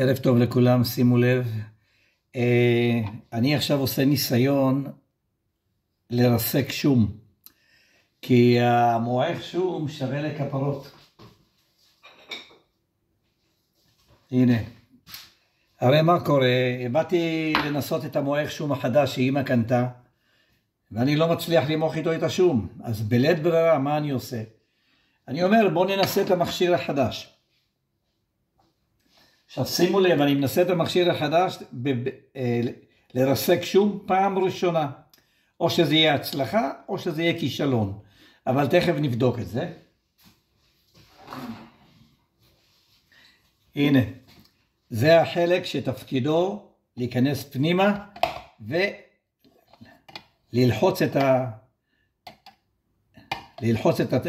ערב טוב לכולם, שימו לב. אני עכשיו עושה ניסיון לרסק שום, כי המועך שום שווה לכפרות. הנה. הרי מה קורה? באתי לנסות את המועך שום החדש שאמא קנתה, ואני לא מצליח למוח איתו את השום. אז בלית ברירה, מה אני עושה? אני אומר, בואו ננסה את המכשיר החדש. עכשיו שימו לב, אני מנסה את המכשיר החדש לרסק שום פעם ראשונה. או שזה יהיה הצלחה, או שזה יהיה כישלון. אבל תכף נבדוק את זה. הנה, זה החלק שתפקידו להיכנס פנימה וללחוץ את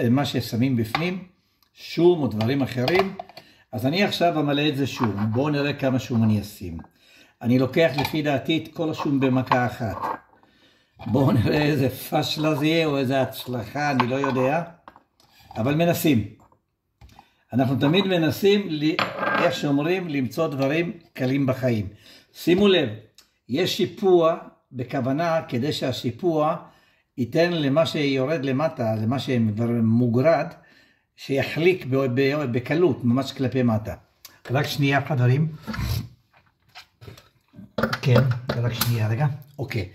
מה ששמים בפנים, שום או דברים אחרים. אז אני עכשיו אמלא את זה שום. בואו נראה כמה שום אני אשים. אני לוקח לפי דעתי את כל השום במכה אחת. בואו נראה איזה פשלה זה יהיה או איזה הצלחה, אני לא יודע. אבל מנסים. אנחנו תמיד מנסים, איך שאומרים, למצוא דברים קלים בחיים. שימו לב, יש שיפוע בכוונה כדי שהשיפוע ייתן למה שיורד למטה, למה שמוגרד, שיחליק בקלות, ממש כלפי מטה. רק שנייה חברים. כן, רק שנייה רגע. אוקיי.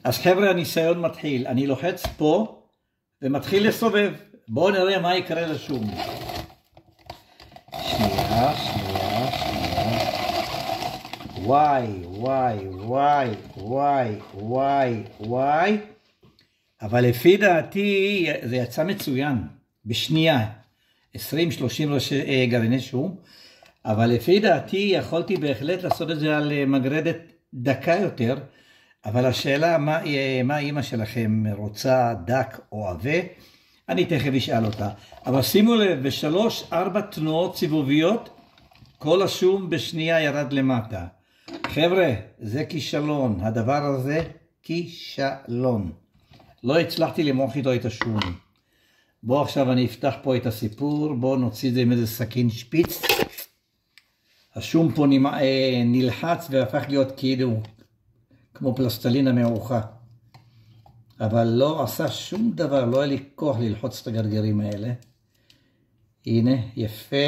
אז חבר'ה, הניסיון מתחיל. אני לוחץ פה ומתחיל לסובב. בואו נראה מה יקרה לשום. שנייה. וואי. אבל לפי דעתי זה יצא מצוין. בשנייה. 20-30 גרעיני שום. אבל לפי דעתי יכולתי בהחלט לעשות את זה על מגרדת דקה יותר. אבל השאלה מה אמא שלכם רוצה, דק או עבה, אני תכף אשאל אותה. אבל שימו לב, ב3-4 תנועות סיבוביות, כל השום בשנייה ירד למטה. חבר'ה, זה כישלון. הדבר הזה כישלון. לא הצלחתי למוח איתו את השום. בואו עכשיו אני אפתח פה את הסיפור. בואו נוציא את זה עם איזה סכין שפיץ. השום פה נלחץ והפך להיות כאילו כמו פלסטלינה מעוכה. אבל לא עשה שום דבר, לא היה לי כוח ללחוץ את הגרגרים האלה. הנה, יפה.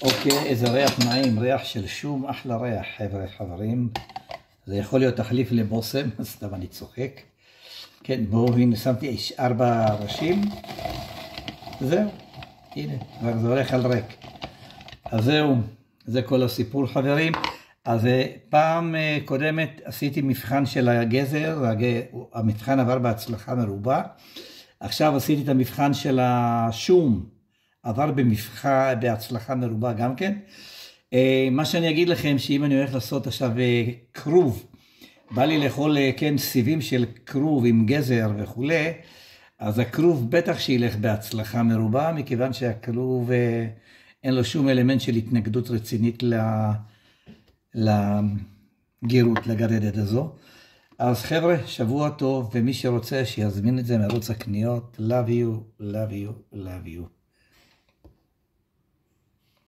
אוקיי, איזה ריח נעים, ריח של שום, אחלה ריח, חברים. זה יכול להיות תחליף לבושם, סתם אני צוחק. כן, בואו, הנה, שמתי 4 ראשים. זהו, הנה, זה הולך על ריק. אז זהו, זה כל הסיפור חברים. אז פעם קודמת עשיתי מבחן של הגזר, המבחן עבר בהצלחה מרובה. עכשיו עשיתי את המבחן של השום, עבר בהצלחה מרובה גם כן. מה שאני אגיד לכם, שאם אני הולך לעשות עכשיו כרוב, בא לי לאכול כן סיבים של כרוב עם גזר וכו', אז הכרוב בטח שילך בהצלחה מרובה, מכיוון שהכרוב אין לו שום אלמנט של התנגדות רצינית לגירות, לגרדת הזו. אז חבר'ה, שבוע טוב, ומי שרוצה שיזמין את זה מערוץ הקניות. Love you.